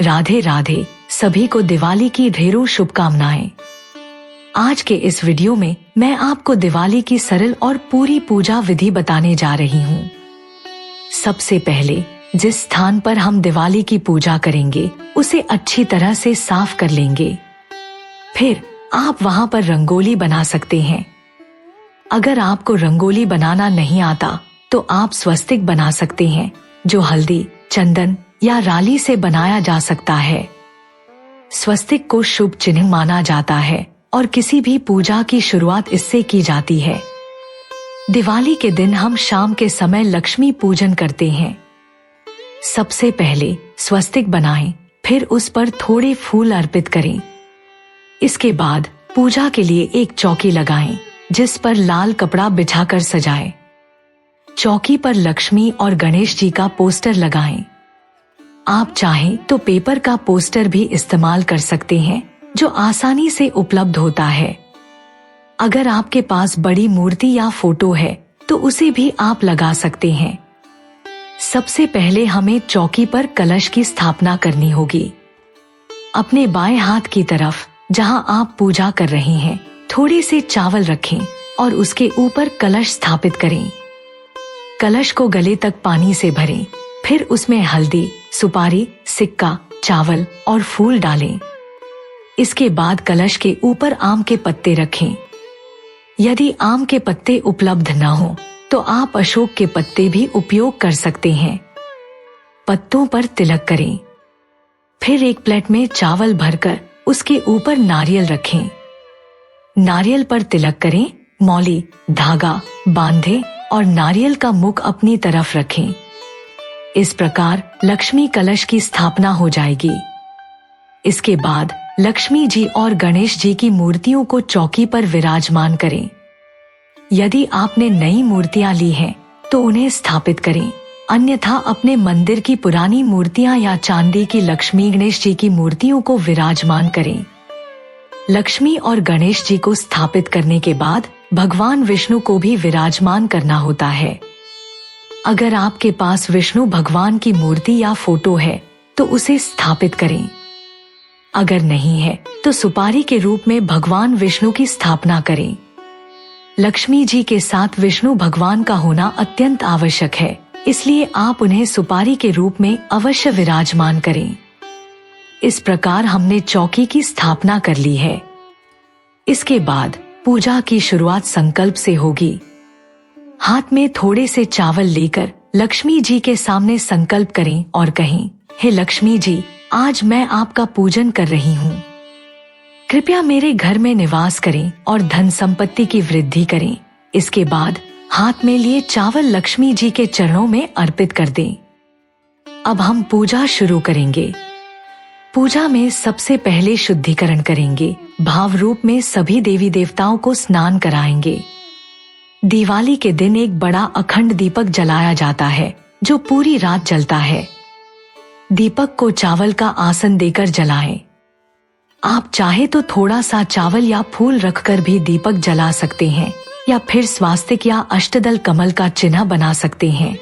राधे राधे। सभी को दिवाली की ढेरों शुभकामनाएं। आज के इस वीडियो में मैं आपको दिवाली की सरल और पूरी पूजा विधि बताने जा रही हूँ। सबसे पहले जिस स्थान पर हम दिवाली की पूजा करेंगे उसे अच्छी तरह से साफ कर लेंगे। फिर आप वहाँ पर रंगोली बना सकते हैं। अगर आपको रंगोली बनाना नहीं आता तो आप स्वस्तिक बना सकते हैं, जो हल्दी, चंदन या राली से बनाया जा सकता है। स्वस्तिक को शुभ चिन्ह माना जाता है और किसी भी पूजा की शुरुआत इससे की जाती है। दिवाली के दिन हम शाम के समय लक्ष्मी पूजन करते हैं। सबसे पहले स्वस्तिक बनाएं, फिर उस पर थोड़े फूल अर्पित करें। इसके बाद पूजा के लिए एक चौकी लगाएं, जिस पर लाल कपड़ा बिछाकर सजाएं। चौकी पर लक्ष्मी और गणेश जी का पोस्टर लगाएं। आप चाहें तो पेपर का पोस्टर भी इस्तेमाल कर सकते हैं, जो आसानी से उपलब्ध होता है। अगर आपके पास बड़ी मूर्ति या फोटो है तो उसे भी आप लगा सकते हैं। सबसे पहले हमें चौकी पर कलश की स्थापना करनी होगी। अपने बाएं हाथ की तरफ जहां आप पूजा कर रहे हैं थोड़े से चावल रखें और उसके ऊपर कलश स्थापित करें। कलश को गले तक पानी से भरें, फिर उसमें हल्दी, सुपारी, सिक्का, चावल और फूल डालें। इसके बाद कलश के ऊपर आम के पत्ते रखें। यदि आम के पत्ते उपलब्ध न हो तो आप अशोक के पत्ते भी उपयोग कर सकते हैं। पत्तों पर तिलक करें। फिर एक प्लेट में चावल भरकर उसके ऊपर नारियल रखें। नारियल पर तिलक करें, मौली, धागा बांधें और नारियल का मुख अपनी तरफ रखें। इस प्रकार लक्ष्मी कलश की स्थापना हो जाएगी। इसके बाद लक्ष्मी जी और गणेश जी की मूर्तियों को चौकी पर विराजमान करें। यदि आपने नई मूर्तियां ली हैं तो उन्हें स्थापित करें, अन्यथा अपने मंदिर की पुरानी मूर्तियां या चांदी की लक्ष्मी गणेश जी की मूर्तियों को विराजमान करें। लक्ष्मी और गणेश जी को स्थापित करने के बाद भगवान विष्णु को भी विराजमान करना होता है। अगर आपके पास विष्णु भगवान की मूर्ति या फोटो है तो उसे स्थापित करें। अगर नहीं है तो सुपारी के रूप में भगवान विष्णु की स्थापना करें। लक्ष्मी जी के साथ विष्णु भगवान का होना अत्यंत आवश्यक है, इसलिए आप उन्हें सुपारी के रूप में अवश्य विराजमान करें। इस प्रकार हमने चौकी की स्थापना कर ली है। इसके बाद पूजा की शुरुआत संकल्प से होगी। हाथ में थोड़े से चावल लेकर लक्ष्मी जी के सामने संकल्प करें और कहें, हे लक्ष्मी जी, आज मैं आपका पूजन कर रही हूँ। कृपया मेरे घर में निवास करें और धन संपत्ति की वृद्धि करें। इसके बाद हाथ में लिए चावल लक्ष्मी जी के चरणों में अर्पित कर दें। अब हम पूजा शुरू करेंगे। पूजा में सबसे पहले शुद्धिकरण करेंगे। भाव रूप में सभी देवी देवताओं को स्नान कराएंगे। दिवाली के दिन एक बड़ा अखंड दीपक जलाया जाता है, जो पूरी रात जलता है। दीपक को चावल का आसन देकर जलाएं। आप चाहे तो थोड़ा सा चावल या फूल रखकर भी दीपक जला सकते हैं, या फिर स्वास्तिक या अष्टदल कमल का चिन्ह बना सकते हैं।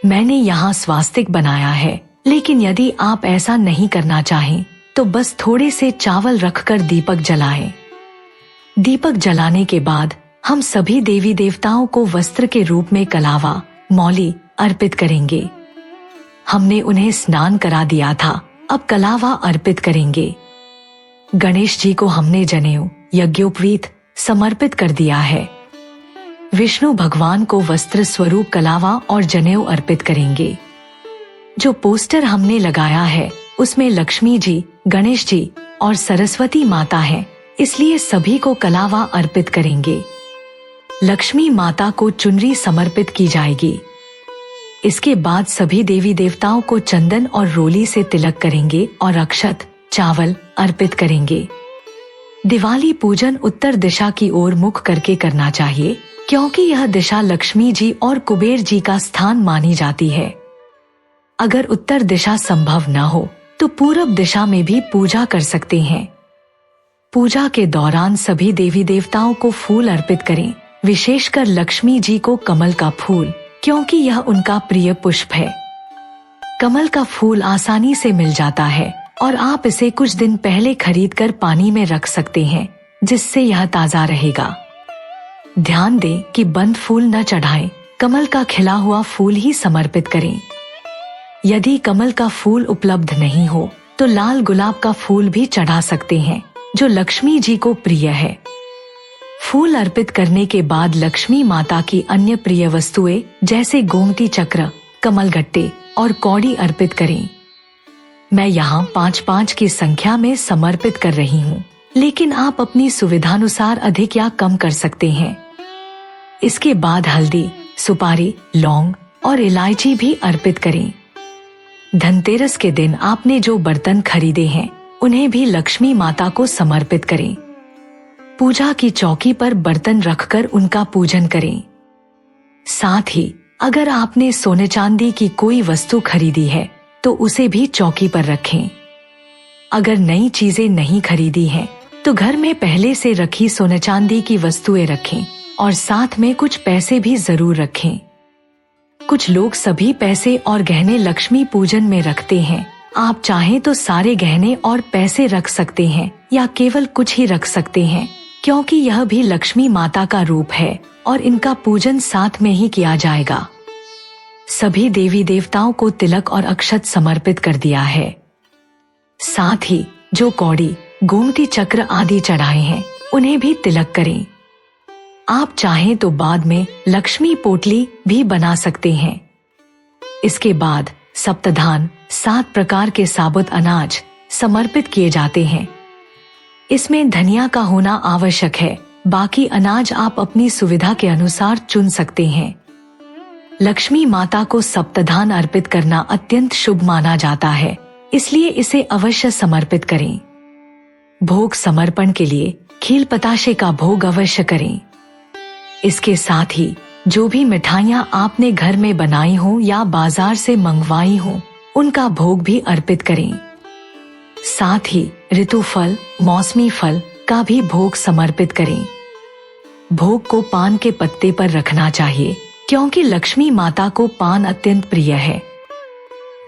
मैंने यहाँ स्वास्तिक बनाया है, लेकिन यदि आप ऐसा नहीं करना चाहें तो बस थोड़े से चावल रखकर दीपक जलाएं। दीपक जलाने के बाद हम सभी देवी देवताओं को वस्त्र के रूप में कलावा, मौली अर्पित करेंगे। हमने उन्हें स्नान करा दिया था, अब कलावा अर्पित करेंगे। गणेश जी को हमने जनेऊ, यज्ञोपवीत समर्पित कर दिया है। विष्णु भगवान को वस्त्र स्वरूप कलावा और जनेऊ अर्पित करेंगे। जो पोस्टर हमने लगाया है उसमें लक्ष्मी जी, गणेश जी और सरस्वती माता है, इसलिए सभी को कलावा अर्पित करेंगे। लक्ष्मी माता को चुनरी समर्पित की जाएगी। इसके बाद सभी देवी देवताओं को चंदन और रोली से तिलक करेंगे और अक्षत, चावल अर्पित करेंगे। दिवाली पूजन उत्तर दिशा की ओर मुख करके करना चाहिए, क्योंकि यह दिशा लक्ष्मी जी और कुबेर जी का स्थान मानी जाती है। अगर उत्तर दिशा संभव न हो तो पूरब दिशा में भी पूजा कर सकते हैं। पूजा के दौरान सभी देवी देवताओं को फूल अर्पित करें, विशेषकर लक्ष्मी जी को कमल का फूल, क्योंकि यह उनका प्रिय पुष्प है। कमल का फूल आसानी से मिल जाता है और आप इसे कुछ दिन पहले खरीद कर पानी में रख सकते हैं, जिससे यह ताजा रहेगा। ध्यान दें कि बंद फूल न चढ़ाएं, कमल का खिला हुआ फूल ही समर्पित करें। यदि कमल का फूल उपलब्ध नहीं हो तो लाल गुलाब का फूल भी चढ़ा सकते हैं, जो लक्ष्मी जी को प्रिय है। फूल अर्पित करने के बाद लक्ष्मी माता की अन्य प्रिय वस्तुएं जैसे गोमती चक्र, कमलगट्टे और कौड़ी अर्पित करें। मैं यहाँ 5-5 की संख्या में समर्पित कर रही हूँ, लेकिन आप अपनी सुविधानुसार अधिक या कम कर सकते हैं। इसके बाद हल्दी, सुपारी, लौंग और इलायची भी अर्पित करें। धनतेरस के दिन आपने जो बर्तन खरीदे हैं उन्हें भी लक्ष्मी माता को समर्पित करें। पूजा की चौकी पर बर्तन रखकर उनका पूजन करें। साथ ही अगर आपने सोने चांदी की कोई वस्तु खरीदी है तो उसे भी चौकी पर रखें। अगर नई चीजें नहीं खरीदी हैं तो घर में पहले से रखी सोने चांदी की वस्तुएं रखें और साथ में कुछ पैसे भी जरूर रखें। कुछ लोग सभी पैसे और गहने लक्ष्मी पूजन में रखते हैं। आप चाहें तो सारे गहने और पैसे रख सकते हैं या केवल कुछ ही रख सकते हैं, क्योंकि यह भी लक्ष्मी माता का रूप है और इनका पूजन साथ में ही किया जाएगा। सभी देवी देवताओं को तिलक और अक्षत समर्पित कर दिया है। साथ ही जो कौड़ी, गोमती चक्र आदि चढ़ाए हैं उन्हें भी तिलक करें। आप चाहें तो बाद में लक्ष्मी पोटली भी बना सकते हैं। इसके बाद सप्तधान, 7 प्रकार के साबुत अनाज समर्पित किए जाते हैं। इसमें धनिया का होना आवश्यक है, बाकी अनाज आप अपनी सुविधा के अनुसार चुन सकते हैं। लक्ष्मी माता को सप्तधान अर्पित करना अत्यंत शुभ माना जाता है, इसलिए इसे अवश्य समर्पित करें। भोग समर्पण के लिए खील पताशे का भोग अवश्य करें। इसके साथ ही जो भी मिठाइयाँ आपने घर में बनाई हो या बाजार से मंगवाई हो उनका भोग भी अर्पित करें। साथ ही ऋतु फल, मौसमी फल का भी भोग समर्पित करें। भोग को पान के पत्ते पर रखना चाहिए, क्योंकि लक्ष्मी माता को पान अत्यंत प्रिय है।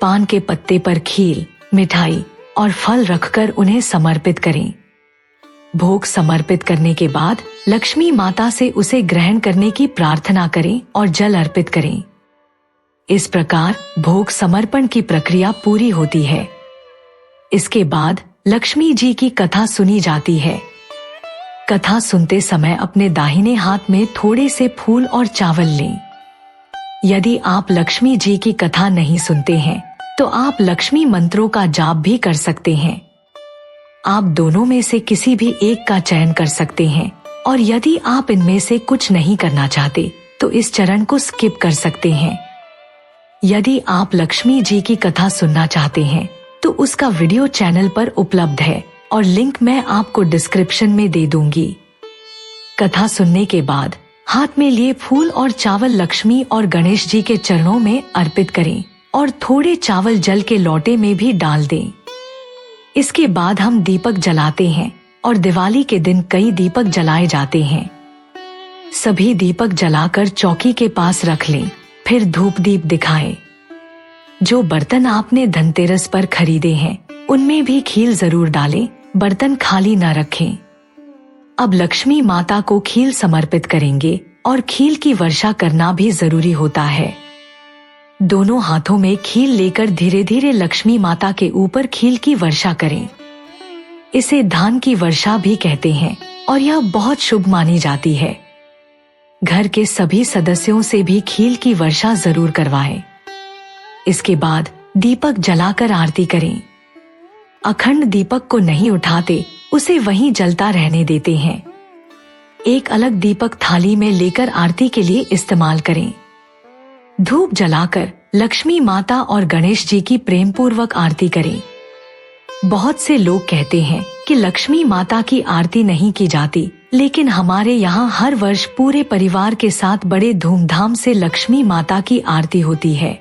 पान के पत्ते पर खील, मिठाई और फल रखकर उन्हें समर्पित करें। भोग समर्पित करने के बाद लक्ष्मी माता से उसे ग्रहण करने की प्रार्थना करें और जल अर्पित करें। इस प्रकार भोग समर्पण की प्रक्रिया पूरी होती है। इसके बाद लक्ष्मी जी की कथा सुनी जाती है। कथा सुनते समय अपने दाहिने हाथ में थोड़े से फूल और चावल लें। यदि आप लक्ष्मी जी की कथा नहीं सुनते हैं तो आप लक्ष्मी मंत्रों का जाप भी कर सकते हैं। आप दोनों में से किसी भी एक का चयन कर सकते हैं, और यदि आप इनमें से कुछ नहीं करना चाहते तो इस चरण को स्किप कर सकते हैं। यदि आप लक्ष्मी जी की कथा सुनना चाहते हैं तो उसका वीडियो चैनल पर उपलब्ध है और लिंक मैं आपको डिस्क्रिप्शन में दे दूंगी। कथा सुनने के बाद हाथ में लिए फूल और चावल लक्ष्मी और गणेश जी के चरणों में अर्पित करें और थोड़े चावल जल के लोटे में भी डाल दें। इसके बाद हम दीपक जलाते हैं और दिवाली के दिन कई दीपक जलाए जाते हैं। सभी दीपक जलाकर चौकी के पास रख लें, फिर धूप दीप दिखाएं। जो बर्तन आपने धनतेरस पर खरीदे हैं उनमें भी खील जरूर डालें, बर्तन खाली न रखें। अब लक्ष्मी माता को खील समर्पित करेंगे और खील की वर्षा करना भी जरूरी होता है। दोनों हाथों में खील लेकर धीरे धीरे लक्ष्मी माता के ऊपर खील की वर्षा करें। इसे धान की वर्षा भी कहते हैं और यह बहुत शुभ मानी जाती है। घर के सभी सदस्यों से भी खील की वर्षा जरूर करवाएं। इसके बाद दीपक जलाकर आरती करें। अखंड दीपक को नहीं उठाते, उसे वहीं जलता रहने देते हैं। एक अलग दीपक थाली में लेकर आरती के लिए इस्तेमाल करें। धूप जलाकर लक्ष्मी माता और गणेश जी की प्रेम पूर्वक आरती करें। बहुत से लोग कहते हैं कि लक्ष्मी माता की आरती नहीं की जाती, लेकिन हमारे यहाँ हर वर्ष पूरे परिवार के साथ बड़े धूमधाम से लक्ष्मी माता की आरती होती है।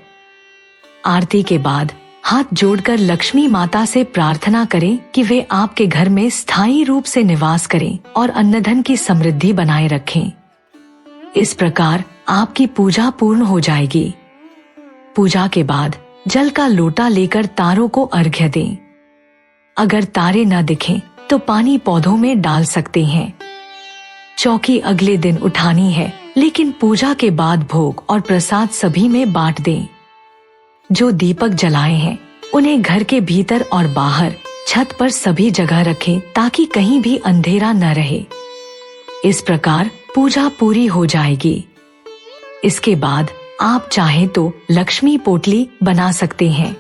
आरती के बाद हाथ जोड़कर लक्ष्मी माता से प्रार्थना करें कि वे आपके घर में स्थायी रूप से निवास करें और अन्नधन की समृद्धि बनाए रखें। इस प्रकार आपकी पूजा पूर्ण हो जाएगी। पूजा के बाद जल का लोटा लेकर तारों को अर्घ्य दें। अगर तारे न दिखें तो पानी पौधों में डाल सकते हैं। चौकी अगले दिन उठानी है, लेकिन पूजा के बाद भोग और प्रसाद सभी में बांट दें। जो दीपक जलाए हैं उन्हें घर के भीतर और बाहर, छत पर सभी जगह रखें ताकि कहीं भी अंधेरा न रहे। इस प्रकार पूजा पूरी हो जाएगी। इसके बाद आप चाहें तो लक्ष्मी पोटली बना सकते हैं।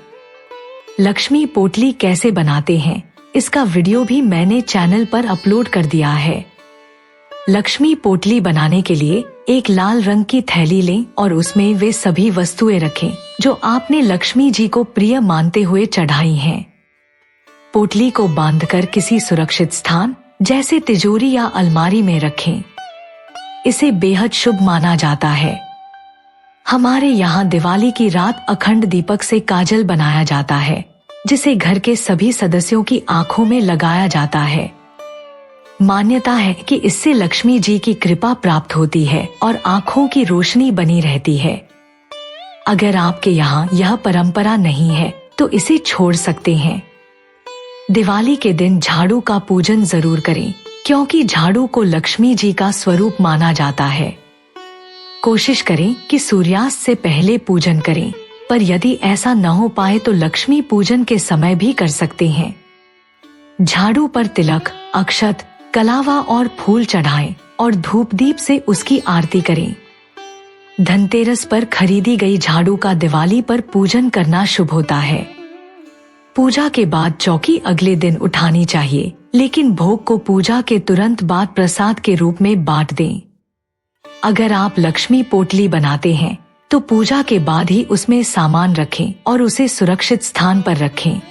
लक्ष्मी पोटली कैसे बनाते हैं इसका वीडियो भी मैंने चैनल पर अपलोड कर दिया है। लक्ष्मी पोटली बनाने के लिए एक लाल रंग की थैली लें और उसमें वे सभी वस्तुएं रखें जो आपने लक्ष्मी जी को प्रिय मानते हुए चढ़ाई हैं। पोटली को बांधकर किसी सुरक्षित स्थान जैसे तिजोरी या अलमारी में रखें। इसे बेहद शुभ माना जाता है। हमारे यहाँ दिवाली की रात अखंड दीपक से काजल बनाया जाता है, जिसे घर के सभी सदस्यों की आंखों में लगाया जाता है। मान्यता है कि इससे लक्ष्मी जी की कृपा प्राप्त होती है और आंखों की रोशनी बनी रहती है। अगर आपके यहाँ यह परंपरा नहीं है तो इसे छोड़ सकते हैं। दिवाली के दिन झाड़ू का पूजन जरूर करें, क्योंकि झाड़ू को लक्ष्मी जी का स्वरूप माना जाता है। कोशिश करें कि सूर्यास्त से पहले पूजन करें, पर यदि ऐसा न हो पाए तो लक्ष्मी पूजन के समय भी कर सकते हैं। झाड़ू पर तिलक, अक्षत, कलावा और फूल चढ़ाएं और धूप दीप से उसकी आरती करें। धनतेरस पर खरीदी गई झाड़ू का दिवाली पर पूजन करना शुभ होता है। पूजा के बाद चौकी अगले दिन उठानी चाहिए, लेकिन भोग को पूजा के तुरंत बाद प्रसाद के रूप में बांट दें। अगर आप लक्ष्मी पोटली बनाते हैं तो पूजा के बाद ही उसमें सामान रखें और उसे सुरक्षित स्थान पर रखें।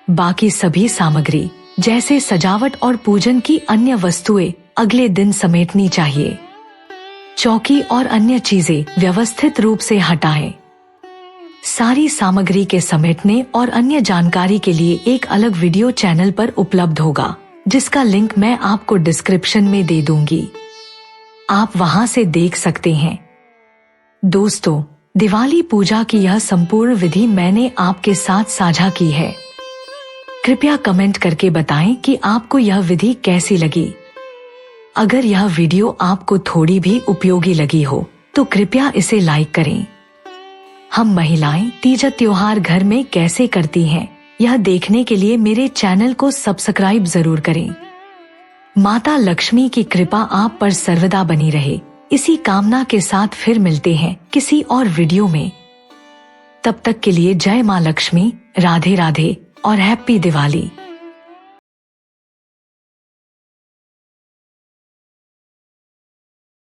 बाकी सभी सामग्री जैसे सजावट और पूजन की अन्य वस्तुएं अगले दिन समेटनी चाहिए। चौकी और अन्य चीजें व्यवस्थित रूप से हटाएं। सारी सामग्री के समेटने और अन्य जानकारी के लिए एक अलग वीडियो चैनल पर उपलब्ध होगा, जिसका लिंक मैं आपको डिस्क्रिप्शन में दे दूंगी। आप वहां से देख सकते हैं। दोस्तों, दिवाली पूजा की यह संपूर्ण विधि मैंने आपके साथ साझा की है। कृपया कमेंट करके बताएं कि आपको यह विधि कैसी लगी। अगर यह वीडियो आपको थोड़ी भी उपयोगी लगी हो तो कृपया इसे लाइक करें। हम महिलाएं तीज त्योहार घर में कैसे करती हैं, यह देखने के लिए मेरे चैनल को सब्सक्राइब जरूर करें। माता लक्ष्मी की कृपा आप पर सर्वदा बनी रहे, इसी कामना के साथ फिर मिलते हैं किसी और वीडियो में। तब तक के लिए जय मां लक्ष्मी, राधे राधे और हैप्पी दिवाली।